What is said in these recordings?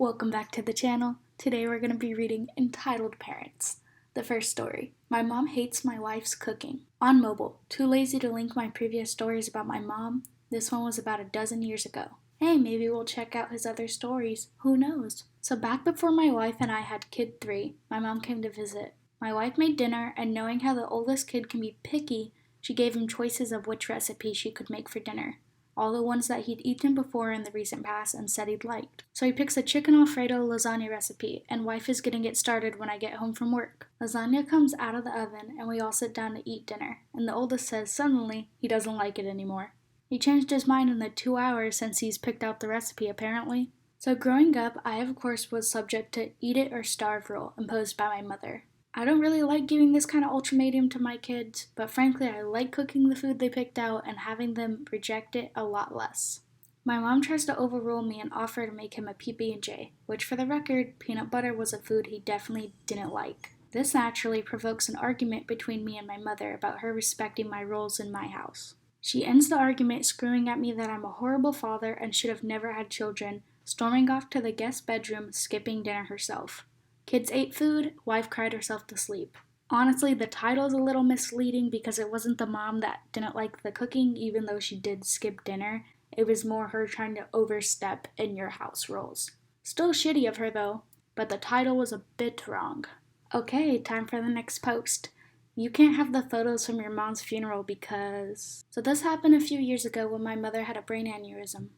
Welcome back to the channel. Today we're going to be reading Entitled Parents. The first story. My mom hates my wife's cooking. On mobile. Too lazy to link my previous stories about my mom. This one was about a dozen years ago. Hey, maybe we'll check out his other stories. Who knows? So back before my wife and I had kid 3, my mom came to visit. My wife made dinner, and knowing how the oldest kid can be picky, she gave him choices of which recipe she could make for dinner. All the ones that he'd eaten before in the recent past and said he'd liked. So he picks a chicken Alfredo lasagna recipe, and wife is getting it started when I get home from work. Lasagna comes out of the oven, and we all sit down to eat dinner, and the oldest says suddenly he doesn't like it anymore. He changed his mind in the 2 hours since he's picked out the recipe, apparently. So growing up, I of course was subject to eat it or starve rule imposed by my mother. I don't really like giving this kind of ultimatum to my kids, but frankly I like cooking the food they picked out and having them reject it a lot less. My mom tries to overrule me and offer to make him a PB&J, which for the record, peanut butter was a food he definitely didn't like. This naturally provokes an argument between me and my mother about her respecting my roles in my house. She ends the argument screaming at me that I'm a horrible father and should have never had children, storming off to the guest bedroom, skipping dinner herself. Kids ate food, wife cried herself to sleep. Honestly, the title is a little misleading because it wasn't the mom that didn't like the cooking even though she did skip dinner. It was more her trying to overstep in your house roles. Still shitty of her though, but the title was a bit wrong. Okay, time for the next post. You can't have the photos from your mom's funeral because... So this happened a few years ago when my mother had a brain aneurysm.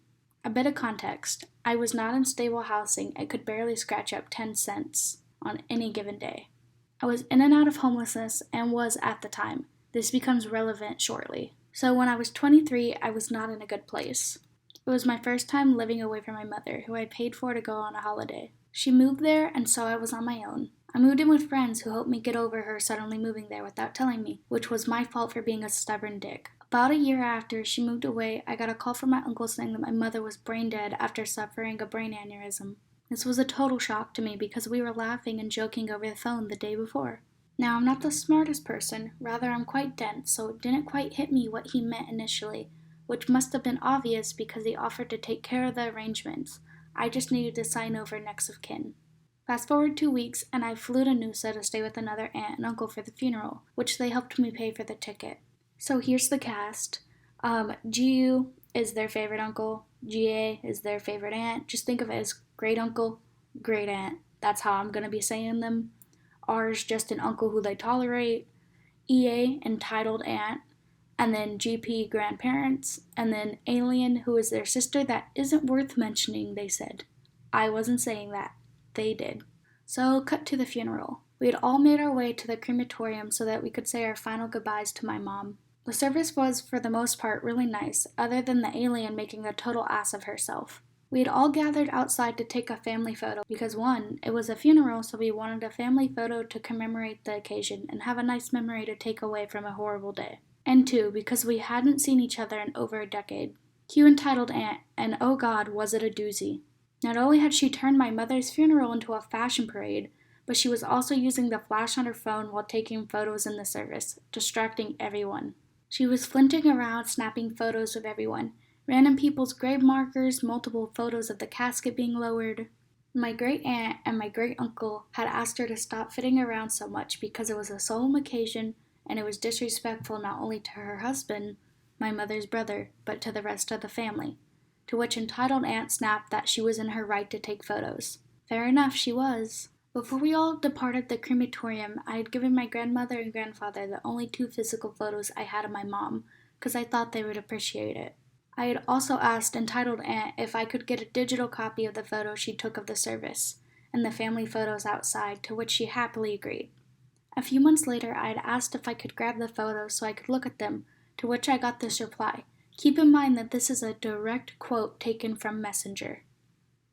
A bit of context. I was not in stable housing and could barely scratch up 10 cents on any given day. I was in and out of homelessness and was at the time. This becomes relevant shortly. So when I was 23, I was not in a good place. It was my first time living away from my mother, who I paid for to go on a holiday. She moved there, and so I was on my own. I moved in with friends who helped me get over her suddenly moving there without telling me, which was my fault for being a stubborn dick. About a year after she moved away, I got a call from my uncle saying that my mother was brain dead after suffering a brain aneurysm. This was a total shock to me because we were laughing and joking over the phone the day before. Now, I'm not the smartest person, rather I'm quite dense, so it didn't quite hit me what he meant initially, which must have been obvious because he offered to take care of the arrangements. I just needed to sign over next of kin. Fast forward 2 weeks, and I flew to Noosa to stay with another aunt and uncle for the funeral, which they helped me pay for the ticket. So here's the cast. GU is their favorite uncle. GA is their favorite aunt. Just think of it as great uncle, great aunt. That's how I'm going to be saying them. R is just an uncle who they tolerate. EA, entitled aunt. And then GP, grandparents. And then alien, who is their sister that isn't worth mentioning, they said. I wasn't saying that. They did. So cut to the funeral. We had all made our way to the crematorium so that we could say our final goodbyes to my mom. The service was, for the most part, really nice, other than the alien making a total ass of herself. We had all gathered outside to take a family photo because 1, it was a funeral, so we wanted a family photo to commemorate the occasion and have a nice memory to take away from a horrible day. And 2, because we hadn't seen each other in over a decade. Cue entitled aunt, and oh god, was it a doozy. Not only had she turned my mother's funeral into a fashion parade, but she was also using the flash on her phone while taking photos in the service, distracting everyone. She was flinting around, snapping photos of everyone. Random people's grave markers, multiple photos of the casket being lowered. My great aunt and my great uncle had asked her to stop fitting around so much because it was a solemn occasion and it was disrespectful not only to her husband, my mother's brother, but to the rest of the family. To which entitled aunt snapped that she was in her right to take photos. Fair enough, she was. Before we all departed the crematorium, I had given my grandmother and grandfather the only 2 physical photos I had of my mom, because I thought they would appreciate it. I had also asked entitled aunt if I could get a digital copy of the photo she took of the service, and the family photos outside, to which she happily agreed. A few months later, I had asked if I could grab the photos so I could look at them, to which I got this reply. Keep in mind that this is a direct quote taken from Messenger.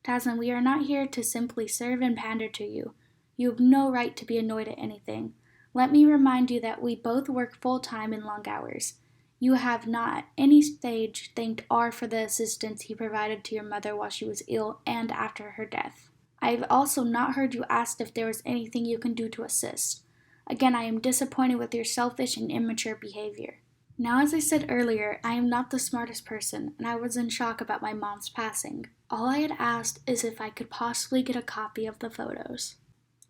Tasman, we are not here to simply serve and pander to you. You have no right to be annoyed at anything. Let me remind you that we both work full-time in long hours. You have not at any stage thanked R for the assistance he provided to your mother while she was ill and after her death. I have also not heard you ask if there was anything you can do to assist. Again, I am disappointed with your selfish and immature behavior. Now, as I said earlier, I am not the smartest person, and I was in shock about my mom's passing. All I had asked is if I could possibly get a copy of the photos.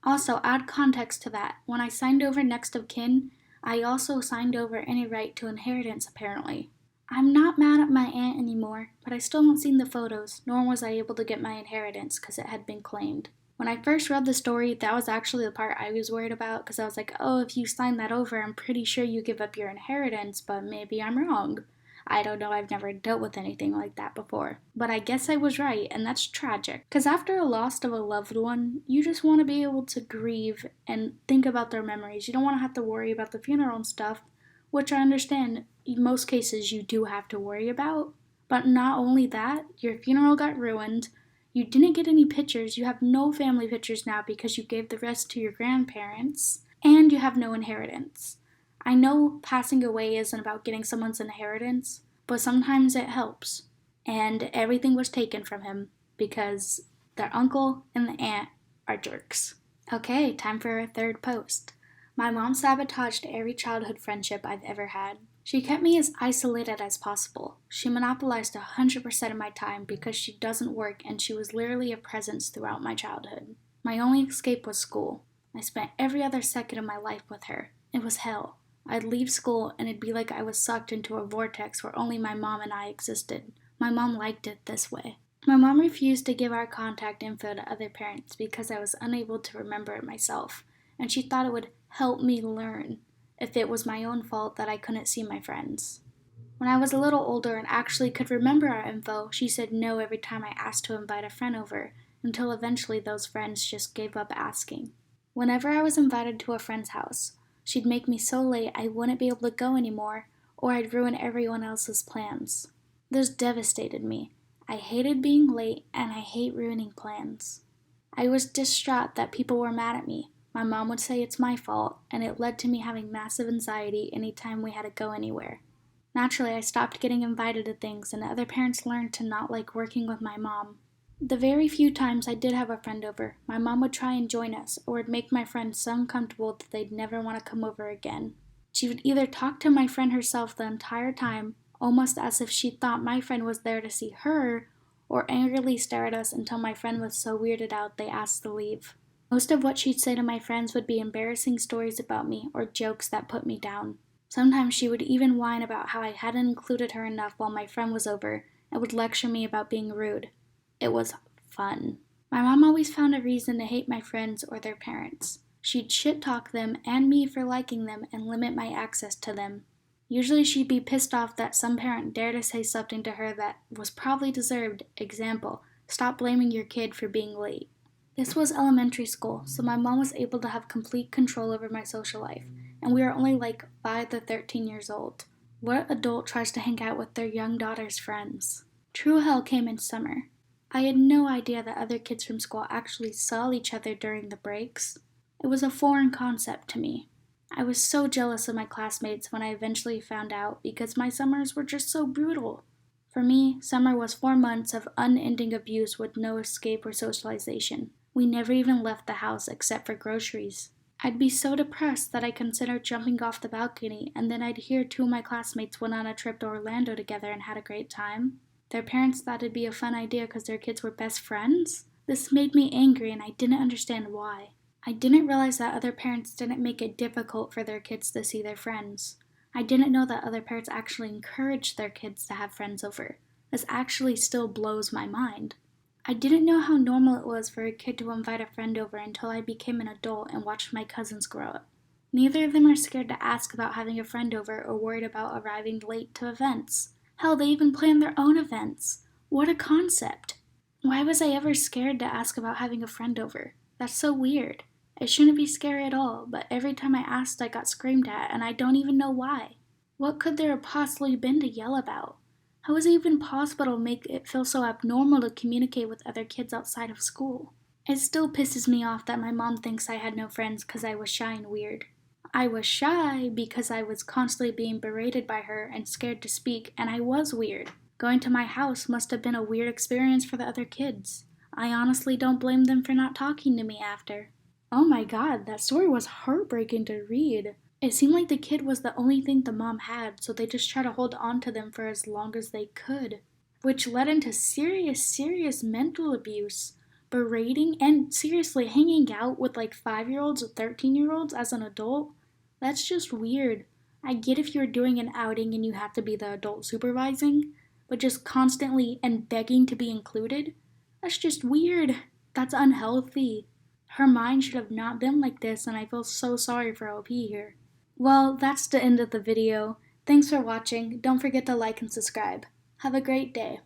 Also, add context to that. When I signed over next of kin, I also signed over any right to inheritance, apparently. I'm not mad at my aunt anymore, but I still haven't seen the photos, nor was I able to get my inheritance because it had been claimed. When I first read the story, that was actually the part I was worried about because I was like, oh, if you sign that over, I'm pretty sure you give up your inheritance, but maybe I'm wrong. I don't know, I've never dealt with anything like that before. But I guess I was right, and that's tragic. Because after a loss of a loved one, you just want to be able to grieve and think about their memories. You don't want to have to worry about the funeral and stuff, which I understand in most cases you do have to worry about. But not only that, your funeral got ruined. You didn't get any pictures. You have no family pictures now because you gave the rest to your grandparents. And you have no inheritance. I know passing away isn't about getting someone's inheritance, but sometimes it helps. And everything was taken from him because their uncle and the aunt are jerks. Okay, time for our third post. My mom sabotaged every childhood friendship I've ever had. She kept me as isolated as possible. She monopolized 100% of my time because she doesn't work and she was literally a presence throughout my childhood. My only escape was school. I spent every other second of my life with her. It was hell. I'd leave school and it'd be like I was sucked into a vortex where only my mom and I existed. My mom liked it this way. My mom refused to give our contact info to other parents because I was unable to remember it myself, and she thought it would help me learn if it was my own fault that I couldn't see my friends. When I was a little older and actually could remember our info, she said no every time I asked to invite a friend over, until eventually those friends just gave up asking. Whenever I was invited to a friend's house, she'd make me so late I wouldn't be able to go anymore, or I'd ruin everyone else's plans. This devastated me. I hated being late, and I hate ruining plans. I was distraught that people were mad at me. My mom would say it's my fault, and it led to me having massive anxiety anytime we had to go anywhere. Naturally, I stopped getting invited to things, and the other parents learned to not like working with my mom. The very few times I did have a friend over, my mom would try and join us, or would make my friends so uncomfortable that they'd never want to come over again. She would either talk to my friend herself the entire time, almost as if she thought my friend was there to see her, or angrily stare at us until my friend was so weirded out they asked to leave. Most of what she'd say to my friends would be embarrassing stories about me or jokes that put me down. Sometimes she would even whine about how I hadn't included her enough while my friend was over and would lecture me about being rude. It was fun. My mom always found a reason to hate my friends or their parents. She'd shit-talk them and me for liking them and limit my access to them. Usually she'd be pissed off that some parent dared to say something to her that was probably deserved. Example, stop blaming your kid for being late. This was elementary school, so my mom was able to have complete control over my social life, and we were only like 5 to 13 years old. What adult tries to hang out with their young daughter's friends? True hell came in summer. I had no idea that other kids from school actually saw each other during the breaks. It was a foreign concept to me. I was so jealous of my classmates when I eventually found out because my summers were just so brutal. For me, summer was 4 months of unending abuse with no escape or socialization. We never even left the house except for groceries. I'd be so depressed that I considered jumping off the balcony, and then I'd hear 2 of my classmates went on a trip to Orlando together and had a great time. Their parents thought it'd be a fun idea because their kids were best friends. This made me angry and I didn't understand why. I didn't realize that other parents didn't make it difficult for their kids to see their friends. I didn't know that other parents actually encouraged their kids to have friends over. This actually still blows my mind. I didn't know how normal it was for a kid to invite a friend over until I became an adult and watched my cousins grow up. Neither of them are scared to ask about having a friend over or worried about arriving late to events. Hell, they even plan their own events. What a concept. Why was I ever scared to ask about having a friend over? That's so weird. It shouldn't be scary at all, but every time I asked I got screamed at and I don't even know why. What could there have possibly been to yell about? How is it even possible to make it feel so abnormal to communicate with other kids outside of school? It still pisses me off that my mom thinks I had no friends because I was shy and weird. I was shy because I was constantly being berated by her and scared to speak, and I was weird. Going to my house must have been a weird experience for the other kids. I honestly don't blame them for not talking to me after. Oh my god, that story was heartbreaking to read. It seemed like the kid was the only thing the mom had, so they just tried to hold on to them for as long as they could, which led into serious mental abuse, berating, and seriously hanging out with like 5-year-olds or 13-year-olds as an adult. That's just weird. I get if you're doing an outing and you have to be the adult supervising, but just constantly and begging to be included? That's just weird. That's unhealthy. Her mind should have not been like this, and I feel so sorry for OP here. Well, that's the end of the video. Thanks for watching. Don't forget to like and subscribe. Have a great day.